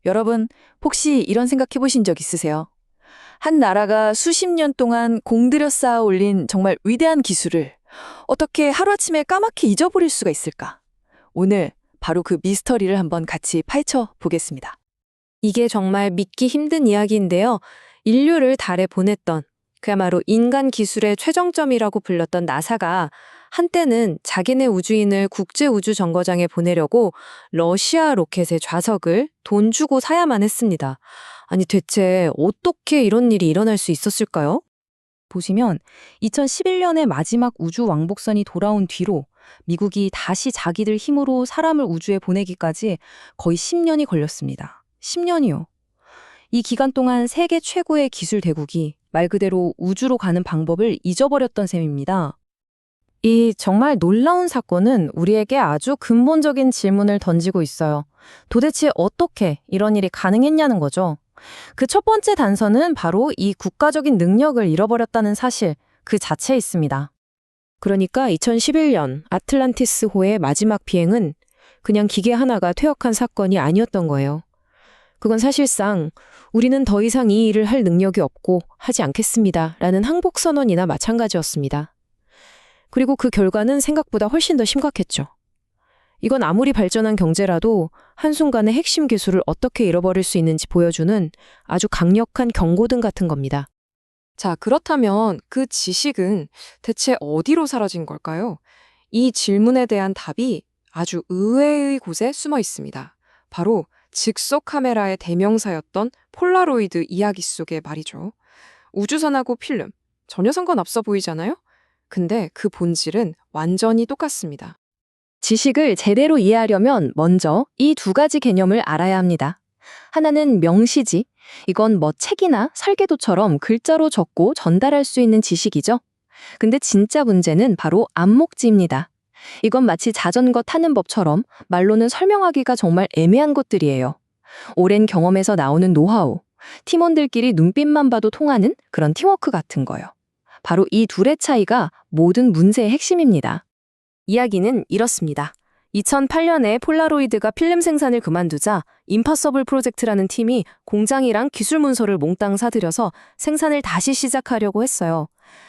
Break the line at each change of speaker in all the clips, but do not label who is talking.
여러분, 혹시 이런 생각해 보신 적 있으세요? 한 나라가 수십 년 동안 공들여 쌓아 올린 정말 위대한 기술을 어떻게 하루아침에 까맣게 잊어버릴 수가 있을까? 오늘 바로 그 미스터리를 한번 같이 파헤쳐 보겠습니다.
이게 정말 믿기 힘든 이야기인데요. 인류를 달에 보냈던, 그야말로 인간 기술의 최정점이라고 불렸던 나사가 한때는 자기네 우주인을 국제우주정거장에 보내려고 러시아 로켓의 좌석을 돈 주고 사야만 했습니다. 아니 대체 어떻게 이런 일이 일어날 수 있었을까요?
보시면 2011년에 마지막 우주 왕복선이 돌아온 뒤로 미국이 다시 자기들 힘으로 사람을 우주에 보내기까지 거의 10년이 걸렸습니다. 10년이요. 이 기간 동안 세계 최고의 기술 대국이 말 그대로 우주로 가는 방법을 잊어버렸던 셈입니다. 이 정말 놀라운 사건은 우리에게 아주 근본적인 질문을 던지고 있어요. 도대체 어떻게 이런 일이 가능했냐는 거죠. 그 첫 번째 단서는 바로 이 국가적인 능력을 잃어버렸다는 사실 그 자체에 있습니다.
그러니까 2011년 아틀란티스호의 마지막 비행은 그냥 기계 하나가 퇴역한 사건이 아니었던 거예요. 그건 사실상 우리는 더 이상 이 일을 할 능력이 없고 하지 않겠습니다 라는 항복 선언이나 마찬가지였습니다. 그리고 그 결과는 생각보다 훨씬 더 심각했죠. 이건 아무리 발전한 경제라도 한순간에 핵심 기술을 어떻게 잃어버릴 수 있는지 보여주는 아주 강력한 경고등 같은 겁니다.
자, 그렇다면 그 지식은 대체 어디로 사라진 걸까요? 이 질문에 대한 답이 아주 의외의 곳에 숨어 있습니다. 바로 즉석 카메라의 대명사였던 폴라로이드 이야기 속의 말이죠. 우주선하고 필름, 전혀 상관없어 보이잖아요? 근데 그 본질은 완전히 똑같습니다.
지식을 제대로 이해하려면 먼저 이 두 가지 개념을 알아야 합니다. 하나는 명시지, 이건 뭐 책이나 설계도처럼 글자로 적고 전달할 수 있는 지식이죠. 근데 진짜 문제는 바로 암묵지입니다. 이건 마치 자전거 타는 법처럼 말로는 설명하기가 정말 애매한 것들이에요. 오랜 경험에서 나오는 노하우, 팀원들끼리 눈빛만 봐도 통하는 그런 팀워크 같은 거요. 바로 이 둘의 차이가 모든 문제의 핵심입니다. 이야기는 이렇습니다. 2008년에 폴라로이드가 필름 생산을 그만두자 임파서블 프로젝트라는 팀이 공장이랑 기술 문서를 몽땅 사들여서 생산을 다시 시작하려고 했어요.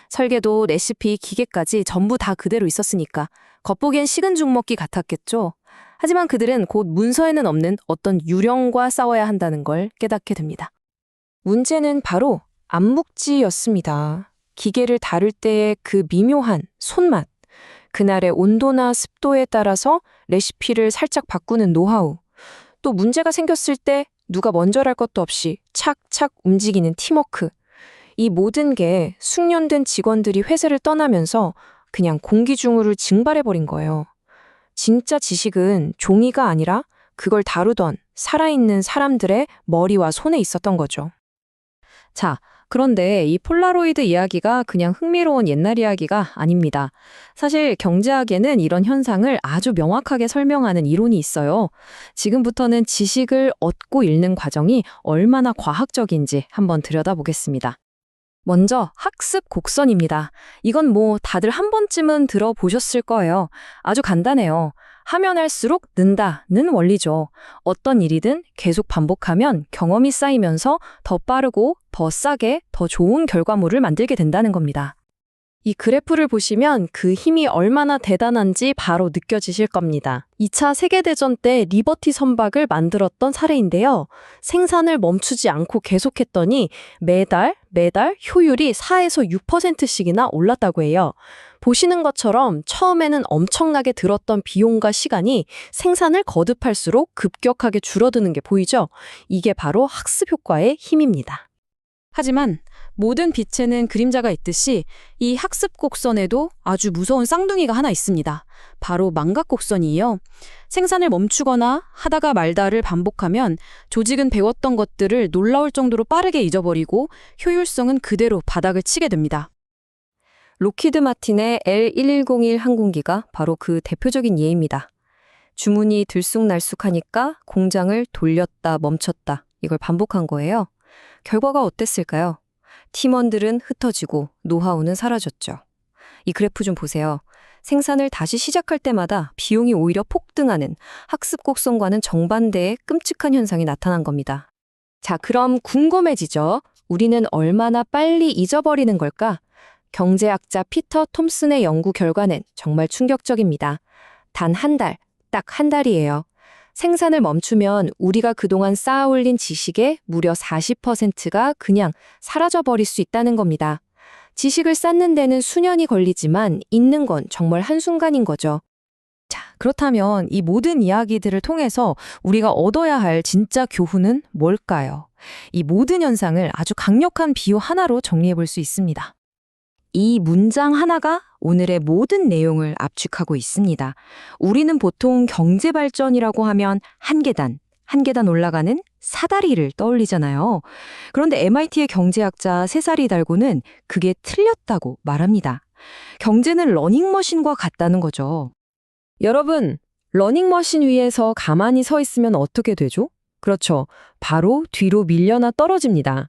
설계도, 레시피, 기계까지 전부 다 그대로 있었으니까 겉보기엔 식은 죽 먹기 같았겠죠. 하지만 그들은 곧 문서에는 없는 어떤 유령과 싸워야 한다는 걸 깨닫게 됩니다. 문제는 바로 암묵지였습니다. 기계를 다룰 때의 그 미묘한 손맛, 그날의 온도나 습도에 따라서 레시피를 살짝 바꾸는 노하우, 또 문제가 생겼을 때 누가 먼저랄 것도 없이 착착 움직이는 팀워크, 이 모든 게 숙련된 직원들이 회사를 떠나면서 그냥 공기중으로 증발해버린 거예요. 진짜 지식은 종이가 아니라 그걸 다루던 살아있는 사람들의 머리와 손에 있었던 거죠. 자, 그런데 이 폴라로이드 이야기가 그냥 흥미로운 옛날 이야기가 아닙니다. 사실 경제학에는 이런 현상을 아주 명확하게 설명하는 이론이 있어요. 지금부터는 지식을 얻고 읽는 과정이 얼마나 과학적인지 한번 들여다보겠습니다. 먼저 학습 곡선입니다. 이건 뭐 다들 한 번쯤은 들어보셨을 거예요. 아주 간단해요. 하면 할수록 는다는 원리죠. 어떤 일이든 계속 반복하면 경험이 쌓이면서 더 빠르고 더 싸게 더 좋은 결과물을 만들게 된다는 겁니다. 이 그래프를 보시면 그 힘이 얼마나 대단한지 바로 느껴지실 겁니다. 2차 세계대전 때 리버티 선박을 만들었던 사례인데요. 생산을 멈추지 않고 계속했더니 매달 효율이 4에서 6%씩이나 올랐다고 해요. 보시는 것처럼 처음에는 엄청나게 들었던 비용과 시간이 생산을 거듭할수록 급격하게 줄어드는 게 보이죠? 이게 바로 학습 효과의 힘입니다. 하지만 모든 빛에는 그림자가 있듯이 이 학습 곡선에도 아주 무서운 쌍둥이가 하나 있습니다. 바로 망각 곡선이에요. 생산을 멈추거나 하다가 말다를 반복하면 조직은 배웠던 것들을 놀라울 정도로 빠르게 잊어버리고 효율성은 그대로 바닥을 치게 됩니다. 로키드 마틴의 L1101 항공기가 바로 그 대표적인 예입니다. 주문이 들쑥날쑥하니까 공장을 돌렸다 멈췄다 이걸 반복한 거예요. 결과가 어땠을까요? 팀원들은 흩어지고 노하우는 사라졌죠. 이 그래프 좀 보세요.
생산을 다시 시작할 때마다 비용이 오히려 폭등하는 학습 곡선과는 정반대의 끔찍한 현상이 나타난 겁니다.
자, 그럼 궁금해지죠? 우리는 얼마나 빨리 잊어버리는 걸까? 경제학자 피터 톰슨의 연구 결과는 정말 충격적입니다. 단 한 달, 딱 한 달이에요. 생산을 멈추면 우리가 그동안 쌓아올린 지식의 무려 40%가 그냥 사라져버릴 수 있다는 겁니다. 지식을 쌓는 데는 수년이 걸리지만 잊는 건 정말 한순간인 거죠.
자, 그렇다면 이 모든 이야기들을 통해서 우리가 얻어야 할 진짜 교훈은 뭘까요? 이 모든 현상을 아주 강력한 비유 하나로 정리해 볼 수 있습니다. 이 문장 하나가 오늘의 모든 내용을 압축하고 있습니다. 우리는 보통 경제 발전이라고 하면 한 계단 올라가는 사다리를 떠올리잖아요. 그런데 MIT의 경제학자 세사리 달고는 그게 틀렸다고 말합니다. 경제는 러닝머신과 같다는 거죠. 여러분, 러닝머신 위에서 가만히 서 있으면 어떻게 되죠? 그렇죠. 바로 뒤로 밀려나 떨어집니다.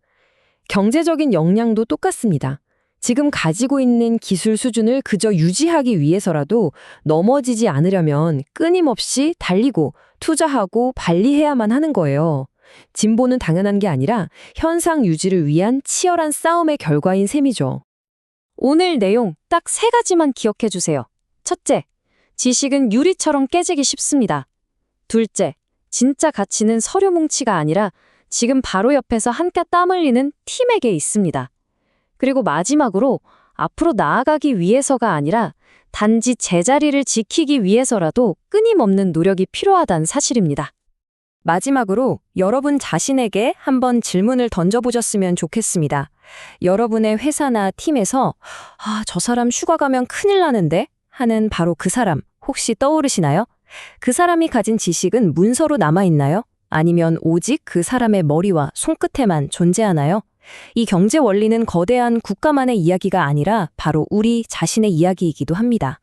경제적인 역량도 똑같습니다. 지금 가지고 있는 기술 수준을 그저 유지하기 위해서라도 넘어지지 않으려면 끊임없이 달리고 투자하고 발리해야만 하는 거예요. 진보는 당연한 게 아니라 현상 유지를 위한 치열한 싸움의 결과인 셈이죠.
오늘 내용 딱 3가지만 기억해 주세요. 첫째, 지식은 유리처럼 깨지기 쉽습니다. 둘째, 진짜 가치는 서류 뭉치가 아니라 지금 바로 옆에서 한껏 땀 흘리는 팀에게 있습니다. 그리고 마지막으로 앞으로 나아가기 위해서가 아니라 단지 제자리를 지키기 위해서라도 끊임없는 노력이 필요하다는 사실입니다.
마지막으로 여러분 자신에게 한번 질문을 던져보셨으면 좋겠습니다. 여러분의 회사나 팀에서 저 사람 휴가 가면 큰일 나는데 하는 바로 그 사람 혹시 떠오르시나요? 그 사람이 가진 지식은 문서로 남아있나요? 아니면 오직 그 사람의 머리와 손끝에만 존재하나요? 이 경제 원리는 거대한 국가만의 이야기가 아니라 바로 우리 자신의 이야기이기도 합니다.